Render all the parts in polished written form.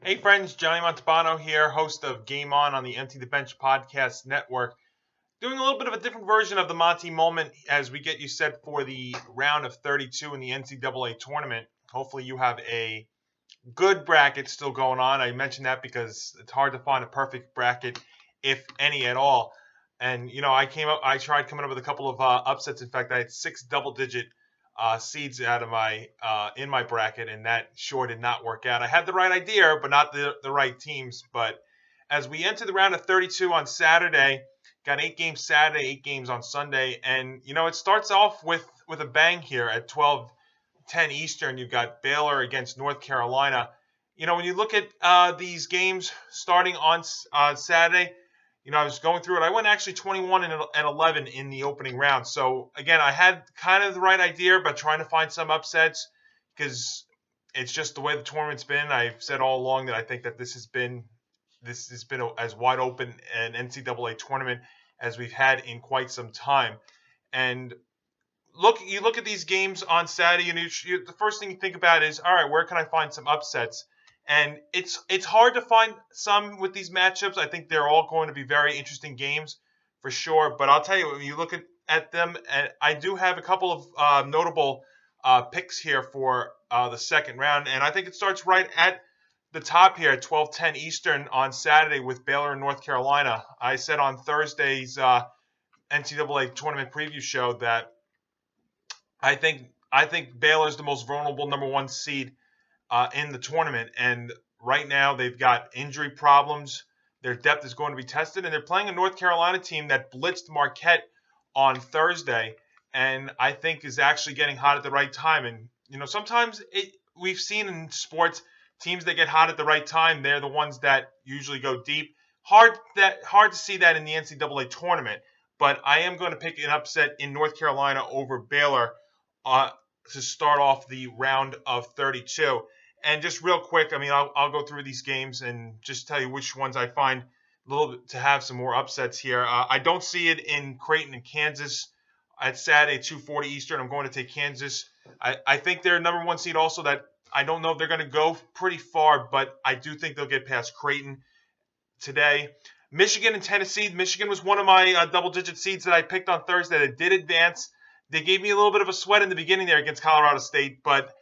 Hey friends, Johnny Montalbano here, host of Game On the Empty the Bench podcast network. Doing a little bit of a different version of the Montie Moment as we get you set for the round of 32 in the NCAA Tournament. Hopefully you have a good bracket still going on. I mentioned that because it's hard to find a perfect bracket, if any at all. And I tried coming up with a couple of upsets. In fact, I had 6 double-digit seeds out of my in my bracket, and that sure did not work out. I had the right idea, but not the right teams. But as we enter the round of 32 on Saturday, got 8 games Saturday, 8 games on Sunday, and it starts off with a bang here at 12:10 Eastern. You've got Baylor against North Carolina. When you look at these games starting on Saturday, I was going through it. I went actually 21 and 11 in the opening round. So again, I had kind of the right idea, but trying to find some upsets because it's just the way the tournament's been. I've said all along that I think that this has been as wide open an NCAA tournament as we've had in quite some time. And you look at these games on Saturday, and the first thing you think about is, all right, where can I find some upsets? And it's hard to find some with these matchups. I think they're all going to be very interesting games for sure. But I'll tell you, when you look at them, and I do have a couple of notable picks here for the second round, and I think it starts right at the top here at 12:10 Eastern on Saturday with Baylor and North Carolina. I said on Thursday's NCAA tournament preview show that I think Baylor's the most vulnerable number one seed in the tournament, and right now they've got injury problems. Their depth is going to be tested, and they're playing a North Carolina team that blitzed Marquette on Thursday, and I think is actually getting hot at the right time. And sometimes we've seen in sports teams that get hot at the right time, they're the ones that usually go deep. Hard to see that in the NCAA tournament, but I am going to pick an upset in North Carolina over Baylor uh, to start off the round of 32. And just real quick, I mean, I'll go through these games and just tell you which ones I find a little bit to have some more upsets here. I don't see it in Creighton and Kansas at Saturday, 2:40 Eastern. I'm going to take Kansas. I think they're number one seed also. That I don't know if they're going to go pretty far, but I do think they'll get past Creighton today. Michigan and Tennessee. Michigan was one of my double-digit seeds that I picked on Thursday that did advance. They gave me a little bit of a sweat in the beginning there against Colorado State, but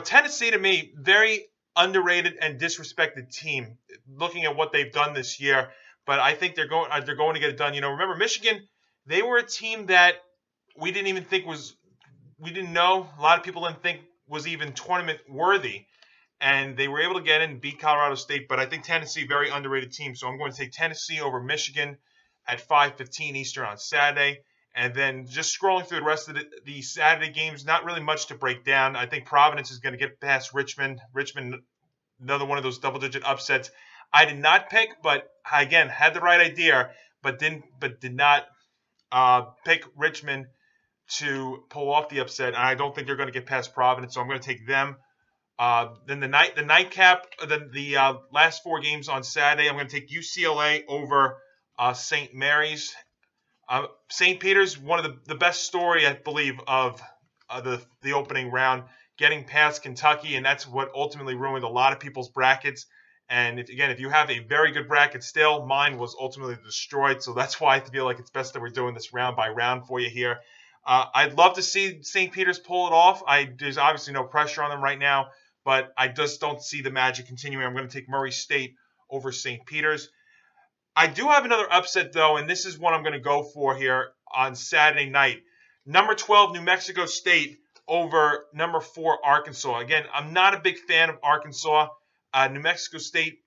Tennessee to me, very underrated and disrespected team. Looking at what they've done this year, but I think they're going to get it done. Remember Michigan? They were a team that we didn't even think we didn't know. A lot of people didn't think was even tournament worthy, and they were able to get in and beat Colorado State. But I think Tennessee, very underrated team, so I'm going to take Tennessee over Michigan at 5:15 Eastern on Saturday. And then just scrolling through the rest of the Saturday games, not really much to break down. I think Providence is going to get past Richmond. Richmond, another one of those double-digit upsets. I did not pick, but again, had the right idea, but did not pick Richmond to pull off the upset. And I don't think they're going to get past Providence, so I'm going to take them. Then the nightcap, the last 4 games on Saturday, I'm going to take UCLA over St. Mary's. St. Peter's, one of the best story, I believe, of the opening round, getting past Kentucky, and that's what ultimately ruined a lot of people's brackets. And if you have a very good bracket still, mine was ultimately destroyed, so that's why I feel like it's best that we're doing this round by round for you here. I'd love to see St. Peter's pull it off. There's obviously no pressure on them right now, but I just don't see the magic continuing. I'm going to take Murray State over St. Peter's. I do have another upset, though, and this is what I'm going to go for here on Saturday night. Number 12, New Mexico State over number 4, Arkansas. Again, I'm not a big fan of Arkansas. New Mexico State,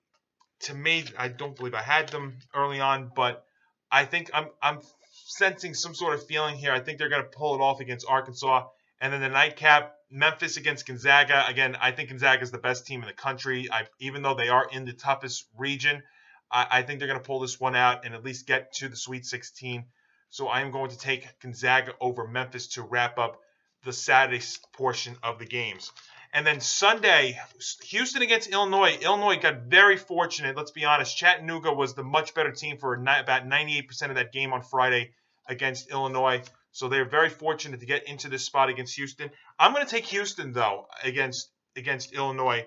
to me, I don't believe I had them early on, but I think I'm sensing some sort of feeling here. I think they're going to pull it off against Arkansas. And then the nightcap, Memphis against Gonzaga. Again, I think Gonzaga is the best team in the country, even though they are in the toughest region. I think they're going to pull this one out and at least get to the Sweet 16. So I am going to take Gonzaga over Memphis to wrap up the Saturday portion of the games. And then Sunday, Houston against Illinois. Illinois got very fortunate. Let's be honest. Chattanooga was the much better team for about 98% of that game on Friday against Illinois. So they're very fortunate to get into this spot against Houston. I'm going to take Houston, though, against Illinois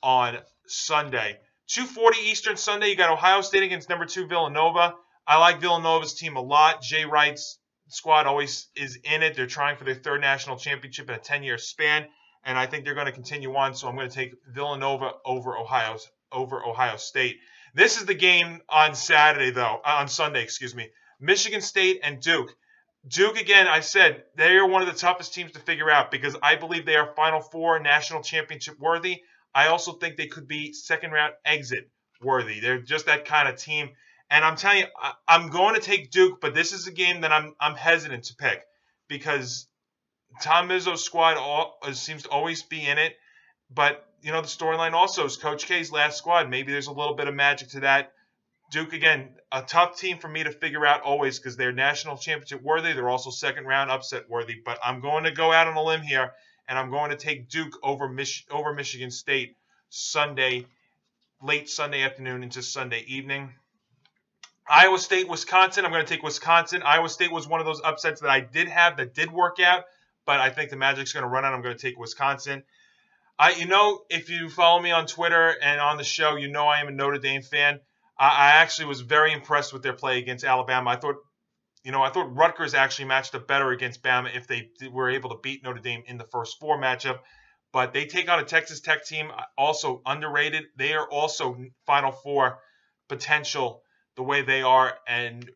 on Sunday. 2:40 Eastern Sunday, you got Ohio State against number 2 Villanova. I like Villanova's team a lot. Jay Wright's squad always is in it. They're trying for their 3rd national championship in a 10-year span, and I think they're going to continue on. So I'm going to take Villanova over Ohio State. This is the game on Sunday, excuse me. Michigan State and Duke. Duke, again, I said, they are one of the toughest teams to figure out because I believe they are Final Four national championship worthy. I also think they could be second-round exit worthy. They're just that kind of team. And I'm telling you, I'm going to take Duke, but this is a game that I'm hesitant to pick because Tom Izzo's squad seems to always be in it. But, the storyline also is Coach K's last squad. Maybe there's a little bit of magic to that. Duke, again, a tough team for me to figure out always because they're national championship worthy. They're also second-round upset worthy. But I'm going to go out on a limb here, and I'm going to take Duke over Michigan State Sunday, late Sunday afternoon into Sunday evening. Iowa State, Wisconsin. I'm going to take Wisconsin. Iowa State was one of those upsets that I did have that did work out, but I think the Magic's going to run out. I'm going to take Wisconsin. If you follow me on Twitter and on the show, I am a Notre Dame fan. I actually was very impressed with their play against Alabama. I thought Rutgers actually matched up better against Bama if they were able to beat Notre Dame in the first 4 matchup. But they take on a Texas Tech team, also underrated. They are also Final Four potential the way they are. And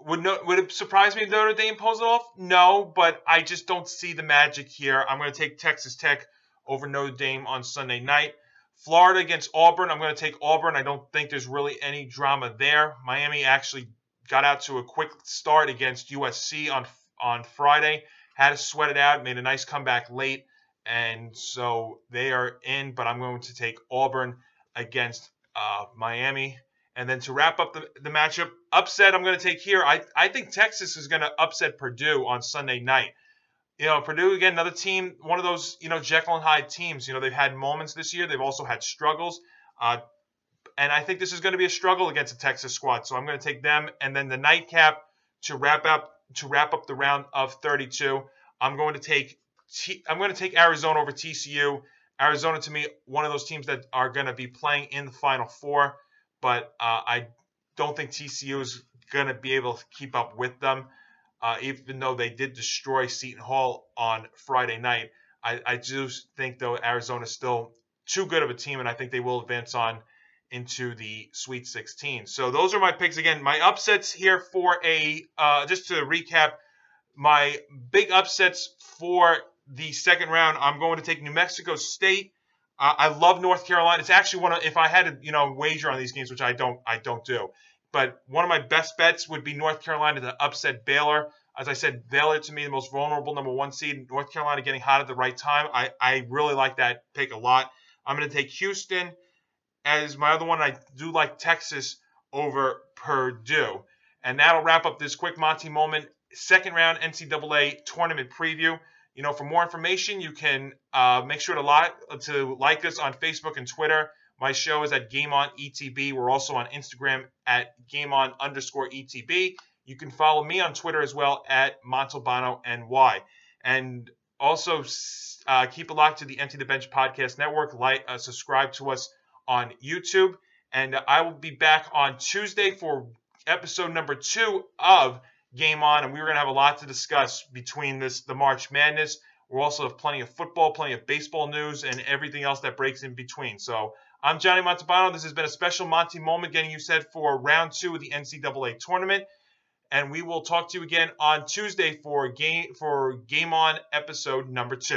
would it surprise me if Notre Dame pulls it off? No, but I just don't see the magic here. I'm going to take Texas Tech over Notre Dame on Sunday night. Florida against Auburn. I'm going to take Auburn. I don't think there's really any drama there. Miami actually got out to a quick start against USC on Friday. Had to sweat it out. Made a nice comeback late. And so they are in. But I'm going to take Auburn against Miami. And then to wrap up the matchup, upset I'm going to take here. I think Texas is going to upset Purdue on Sunday night. Purdue, again, another team, one of those, Jekyll and Hyde teams. They've had moments this year. They've also had struggles. And I think this is going to be a struggle against a Texas squad. So I'm going to take them. And then the nightcap to wrap up the round of 32, I'm going to take Arizona over TCU. Arizona, to me, one of those teams that are going to be playing in the Final Four. But I don't think TCU is going to be able to keep up with them. Even though they did destroy Seton Hall on Friday night, I do think, though, Arizona is still too good of a team, and I think they will advance on into the Sweet 16. So those are my picks. Again, my upsets here for just to recap, my big upsets for the second round, I'm going to take New Mexico State. I love North Carolina. It's actually if I had to, wager on these games, which I don't do. But one of my best bets would be North Carolina to upset Baylor. As I said, Baylor, to me, the most vulnerable number 1 seed. North Carolina getting hot at the right time. I really like that pick a lot. I'm going to take Houston as my other one. I do like Texas over Purdue. And that'll wrap up this quick Montie Moment second round NCAA tournament preview. For more information, you can make sure to like us on Facebook and Twitter. My show is at Game On ETB. We're also on Instagram at GameOn_ETB. You can follow me on Twitter as well at Montalbano NY. And also keep it locked to the Empty the Bench Podcast Network. Subscribe to us on YouTube. And I will be back on Tuesday for episode number 2 of Game On. And we're going to have a lot to discuss between the March Madness. We'll also have plenty of football, plenty of baseball news, and everything else that breaks in between. So I'm Johnny Montalbano. This has been a special Montie Moment getting you set for round 2 of the NCAA Tournament. And we will talk to you again on Tuesday for Game On episode number 2.